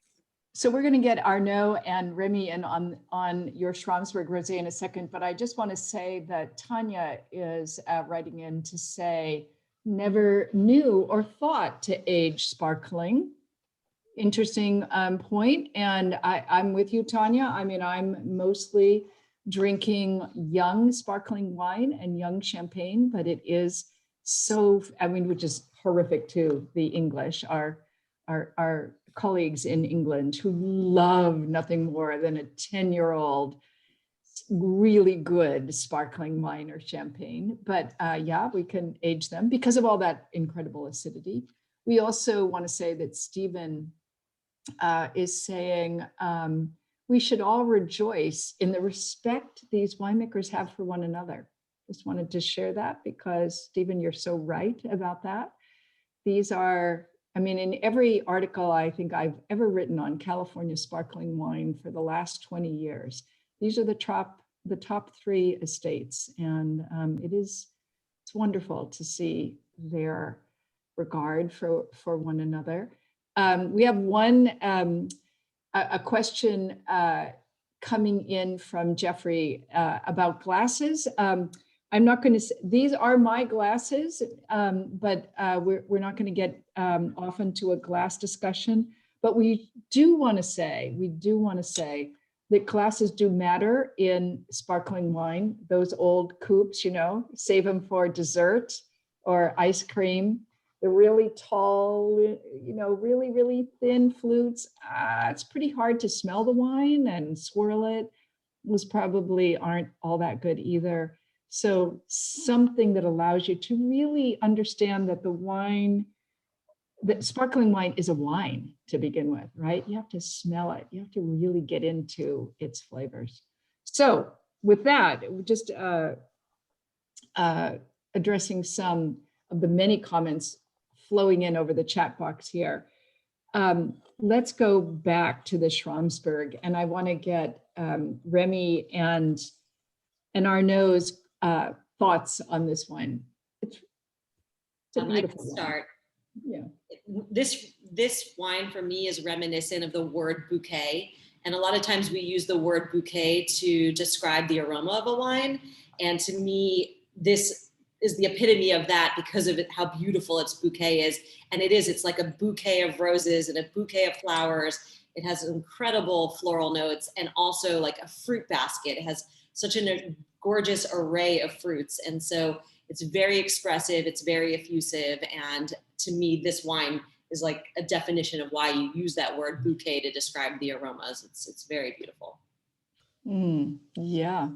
B: So we're going to get Arnaud and Remi in on your Schramsberg Rosé in a second, but I just want to say that Tanya is writing in to say, never knew or thought to age sparkling. Interesting point. And I'm with you, Tanya. I mean, I'm mostly drinking young sparkling wine and young champagne, but it is so, I mean, which is horrific to the English, our colleagues in England who love nothing more than a 10-year-old really good sparkling wine or champagne. But yeah, we can age them because of all that incredible acidity. We also want to say that Stephen is saying we should all rejoice in the respect these winemakers have for one another. Just wanted to share that because Stephen, you're so right about that. These are, I mean, in every article I think I've ever written on California sparkling wine for the last 20 years, these are the top 3 estates. And it's wonderful to see their regard for one another. We have a question coming in from Jeffrey about glasses. I'm not going to say, these are my glasses, but we're not going to get off into a glass discussion. But we do want to say that glasses do matter in sparkling wine. Those old coupes, save them for dessert or ice cream. The really tall, really, really thin flutes. It's pretty hard to smell the wine and swirl it. Those probably aren't all that good either. So something that allows you to really understand that that sparkling wine is a wine to begin with, right? You have to smell it. You have to really get into its flavors. So with that, just addressing some of the many comments flowing in over the chat box here. Let's go back to the Schramsberg, and I want to get Remi and Arnaud's thoughts on this wine. It's a
D: I
B: beautiful
D: can start.
B: Wine. Yeah.
D: This wine for me is reminiscent of the word bouquet. And a lot of times we use the word bouquet to describe the aroma of a wine. And to me, this is the epitome of that because of how beautiful its bouquet is. And it's like a bouquet of roses and a bouquet of flowers. It has incredible floral notes and also like a fruit basket. It has such a gorgeous array of fruits. And so it's very expressive, it's very effusive. And to me, this wine is like a definition of why you use that word bouquet to describe the aromas. It's very beautiful.
B: Yeah,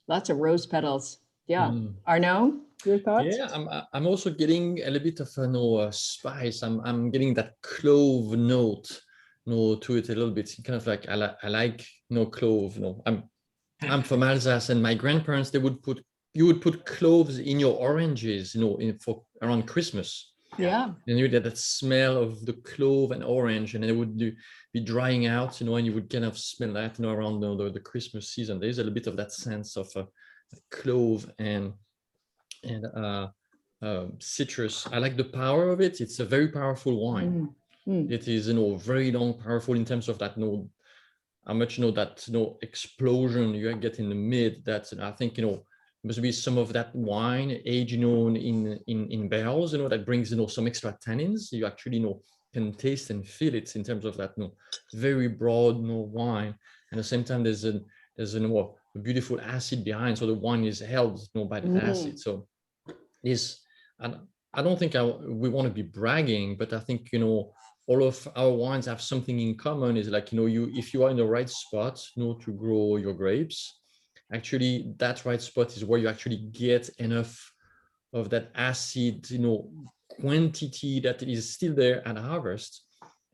B: lots of rose petals. Yeah. Arnaud, your thoughts?
A: Yeah, I'm also getting a little bit of spice. I'm getting that clove note, to it a little bit. Kind of like I like clove. I'm from Alsace, and my grandparents you would put cloves in your oranges, for around Christmas.
B: Yeah.
A: And you get that smell of the clove and orange, and it would be drying out, and you would kind of smell that, around the Christmas season. There's a little bit of that sense of clove and citrus. I like the power of it. It's a very powerful wine. It is, very long, powerful in terms of that, how much, that, explosion you get in the mid. That's, I think, must be some of that wine aged, in barrels, that brings, some extra tannins. You actually, can taste and feel it in terms of that, very broad, wine. And at the same time, there's a beautiful acid behind. So the wine is held, by the acid. So I don't think we want to be bragging, but I think, all of our wines have something in common. Is like, if you are in the right spot, to grow your grapes, actually that right spot is where you actually get enough of that acid, quantity that is still there at harvest.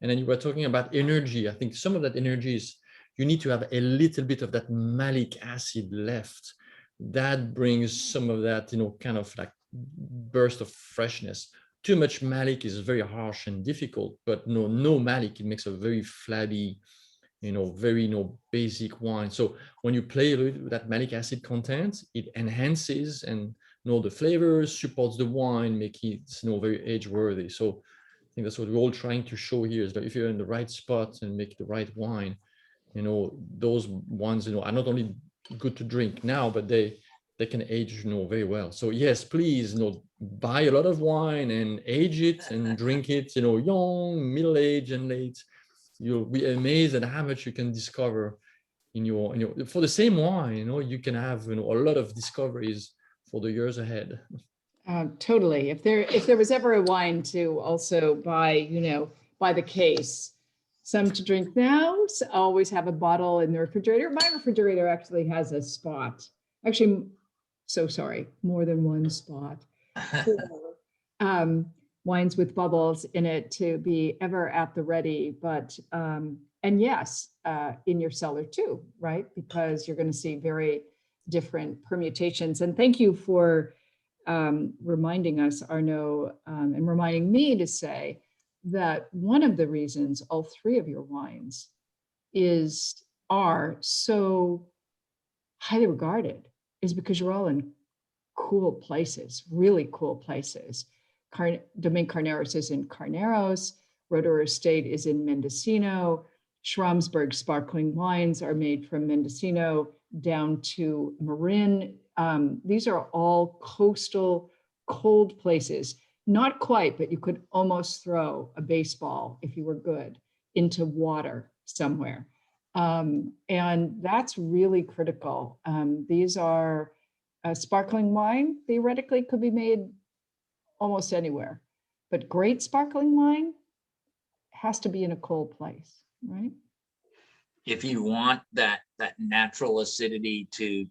A: And then you were talking about energy. I think some of that energy is you need to have a little bit of that malic acid left. That brings some of that, kind of like burst of freshness. Too much malic is very harsh and difficult, but no malic, it makes a very flabby, very, basic wine. So when you play a little bit with that malic acid content, it enhances and, the flavors, supports the wine, make it, very age worthy. So I think that's what we're all trying to show here, is that if you're in the right spot and make the right wine, those wines, are not only good to drink now, but they can age, very well. So yes, please, buy a lot of wine and age it and drink it, young, middle age, and late. You'll be amazed at how much you can discover in your for the same wine. You can have, a lot of discoveries for the years ahead.
B: Totally. If there was ever a wine to also buy, by the case, some to drink now, always have a bottle in the refrigerator. My refrigerator actually has a spot. Actually, so sorry, more than one spot. Wines with bubbles in it to be ever at the ready, but and yes, in your cellar too, right? Because you're going to see very different permutations. And thank you for reminding us, Arnaud, and reminding me to say that one of the reasons all three of your wines are so highly regarded is because you're all in cool places, really cool places. Domaine Carneros is in Carneros, Roederer Estate is in Mendocino, Schramsberg sparkling wines are made from Mendocino down to Marin. These are all coastal, cold places. Not quite, but you could almost throw a baseball, if you were good, into water somewhere. And that's really critical. These are sparkling wine, theoretically could be made almost anywhere, but great sparkling wine has to be in a cold place, right?
C: If you want that natural acidity to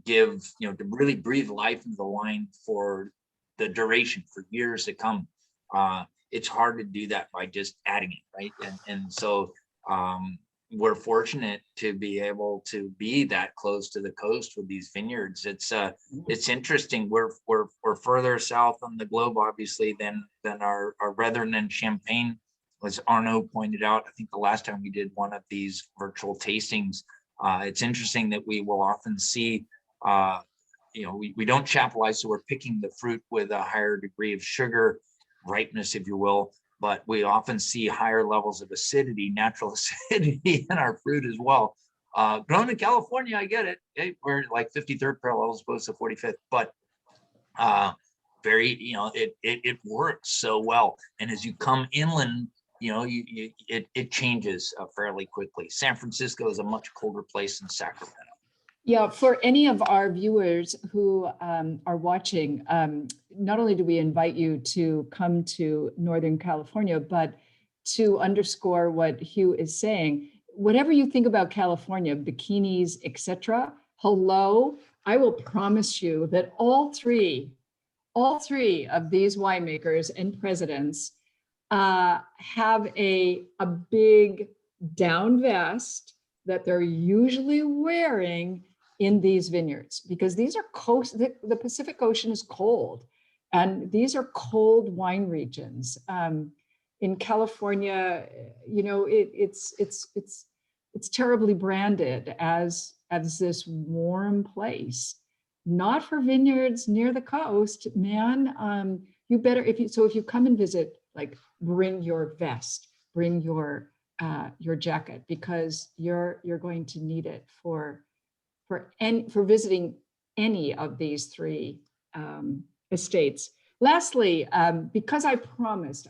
C: give, to really breathe life into the wine for the duration, for years to come, it's hard to do that by just adding it, right? And so we're fortunate to be able to be that close to the coast with these vineyards. It's interesting. We're further south on the globe, obviously, than our brethren in Champagne. As Arnaud pointed out, I think the last time we did one of these virtual tastings, it's interesting that we will often see, we don't chapelize, so we're picking the fruit with a higher degree of sugar ripeness, if you will, but we often see higher levels of acidity, natural acidity in our fruit as well. Grown in California, I get it. We're like 53rd parallel as opposed to 45th, but it works so well. And as you come inland, it changes fairly quickly. San Francisco is a much colder place than Sacramento.
B: Yeah, for any of our viewers who are watching, not only do we invite you to come to Northern California, but to underscore what Hugh is saying, whatever you think about California, bikinis, etc., hello, I will promise you that all three of these winemakers and presidents have a big down vest that they're usually wearing in these vineyards, because these are the Pacific Ocean is cold, and these are cold wine regions. In California, it's terribly branded as this warm place, not for vineyards near the coast, man. You better, if you come and visit, like, bring your vest, bring your jacket, because you're going to need it for visiting any of these three estates. Lastly, because I promised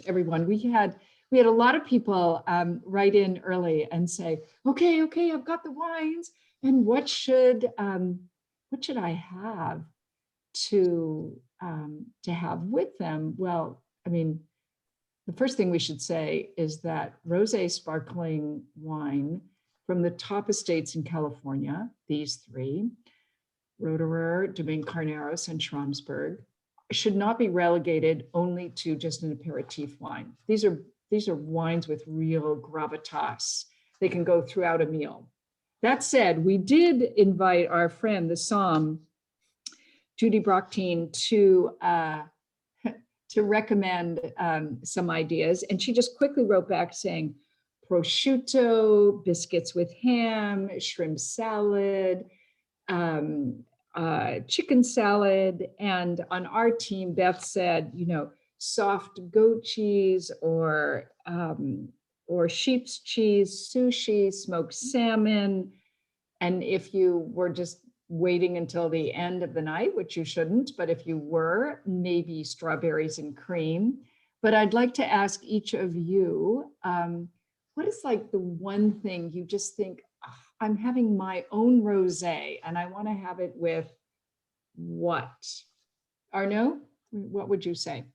B: everyone, we had a lot of people write in early and say, okay, I've got the wines, and what should I have to have with them? Well, I mean, the first thing we should say is that rosé sparkling wine from the top estates in California, these three, Roederer, Domaine Carneros, and Schramsberg, should not be relegated only to just an aperitif wine. These are wines with real gravitas, they can go throughout a meal. That said, we did invite our friend, the Somm, Judy Brochtine, to recommend some ideas. And she just quickly wrote back saying, prosciutto, biscuits with ham, shrimp salad, chicken salad. And on our team, Beth said, soft goat cheese or sheep's cheese, sushi, smoked salmon. And if you were just waiting until the end of the night, which you shouldn't, but if you were, maybe strawberries and cream. But I'd like to ask each of you, what is like the one thing you just think, I'm having my own rosé and I want to have it with what? Arnaud, what would you say?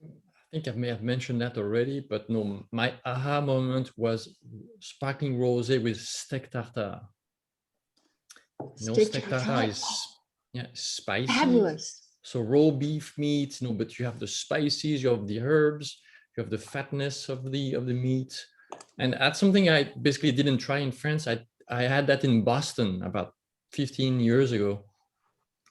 A: I think I may have mentioned that already, but no, my aha moment was sparkling rosé with steak tartare. Steak tartare is spicy.
B: Fabulous.
A: So raw beef meat, but you have the spices, you have the herbs, you have the fatness of the meat. And that's something I basically didn't try in France. I had that in Boston about 15 years ago.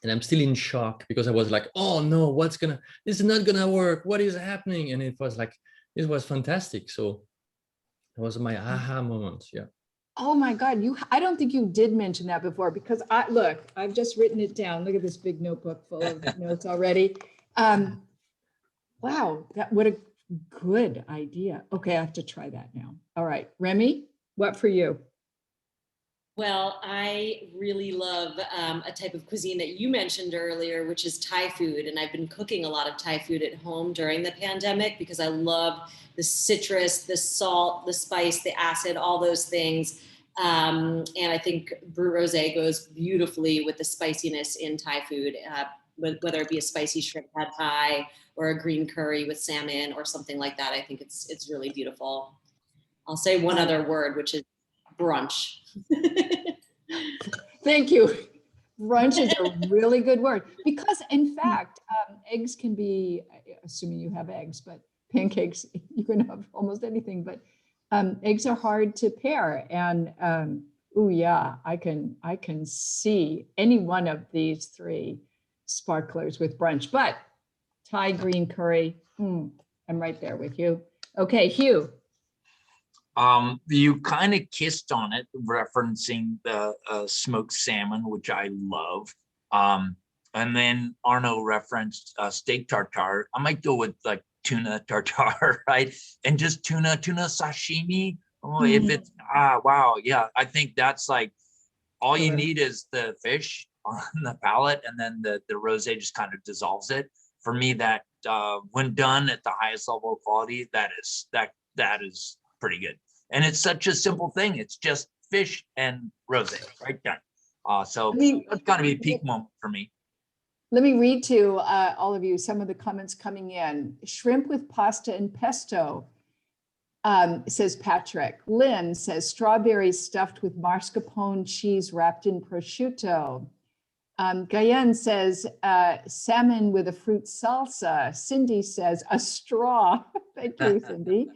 A: And I'm still in shock because I was like, oh no, this is not gonna work. What is happening? And it was like, it was fantastic. So it was my aha moment. Yeah.
B: Oh my God, I don't think you did mention that before because I've just written it down. Look at this big notebook full of notes already. Wow, what a good idea. Okay, I have to try that now. All right, Remi, what for you?
D: Well, I really love a type of cuisine that you mentioned earlier, which is Thai food. And I've been cooking a lot of Thai food at home during the pandemic because I love the citrus, the salt, the spice, the acid, all those things. And I think Brut Rosé goes beautifully with the spiciness in Thai food, whether it be a spicy shrimp pad Thai or a green curry with salmon or something like that. I think it's really beautiful. I'll say one other word, which is brunch.
B: Thank you. Brunch is a really good word because in fact, eggs can be, assuming you have eggs, but pancakes, you can have almost anything, but eggs are hard to pair. And oh yeah, I can see any one of these three sparklers with brunch, but Thai green curry, I'm right there with you. Okay, Hugh.
C: You kind of kissed on it, referencing the smoked salmon, which I love. And then Arnaud referenced steak tartare. I might go with like tuna tartare, right? And just tuna sashimi. Oh, if it's, wow. Yeah, I think that's like, all you need is the fish on the palate and then the rosé just kind of dissolves it. For me, that when done at the highest level of quality, that is pretty good. And it's such a simple thing. It's just fish and rosé, right done. So that's got to be a peak moment for me.
B: Let me read to all of you some of the comments coming in. Shrimp with pasta and pesto, says Patrick. Lynn says strawberries stuffed with mascarpone cheese wrapped in prosciutto. Gayen says salmon with a fruit salsa. Cindy says a straw. Thank you, Cindy.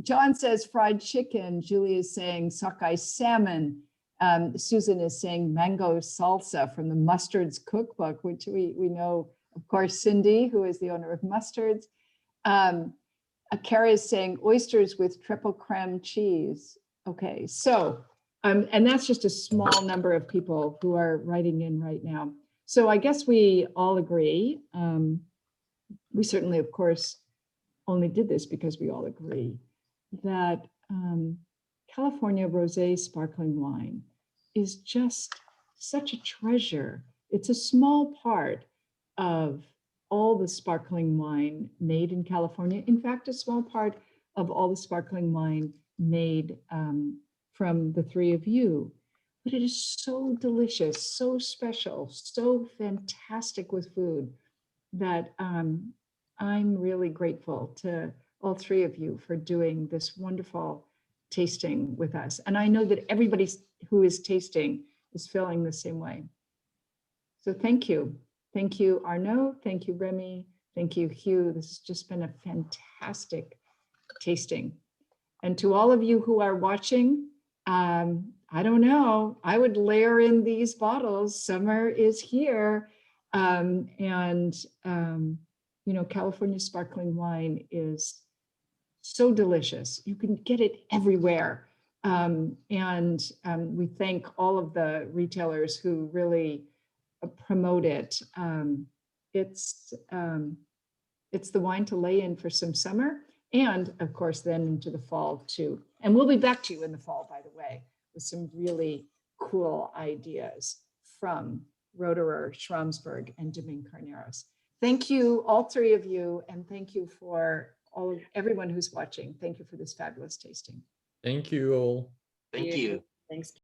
B: John says fried chicken. Julie is saying sockeye salmon. Susan is saying mango salsa from the Mustards cookbook, which we know, of course, Cindy, who is the owner of Mustards. Kara is saying oysters with triple creme cheese. Okay, so, and that's just a small number of people who are writing in right now. So I guess we all agree. We certainly, of course, only did this because we all agree that California Rosé sparkling wine is just such a treasure. It's a small part of all the sparkling wine made in California. In fact, a small part of all the sparkling wine made from the three of you. But it is so delicious, so special, so fantastic with food that I'm really grateful to all three of you for doing this wonderful tasting with us. And I know that everybody who is tasting is feeling the same way. So thank you. Thank you, Arnaud. Thank you, Remi. Thank you, Hugh. This has just been a fantastic tasting. And to all of you who are watching, I don't know, I would layer in these bottles. Summer is here. You know, California sparkling wine is so delicious. You can get it everywhere. We thank all of the retailers who really promote it. It's the wine to lay in for some summer, and of course then into the fall too. And we'll be back to you in the fall, by the way, with some really cool ideas from Roederer, Schramsberg, and Domaine Carneros. Thank you, all three of you, and thank you for everyone who's watching. Thank you for this fabulous tasting.
A: Thank you all.
C: Thank you.
D: Thanks.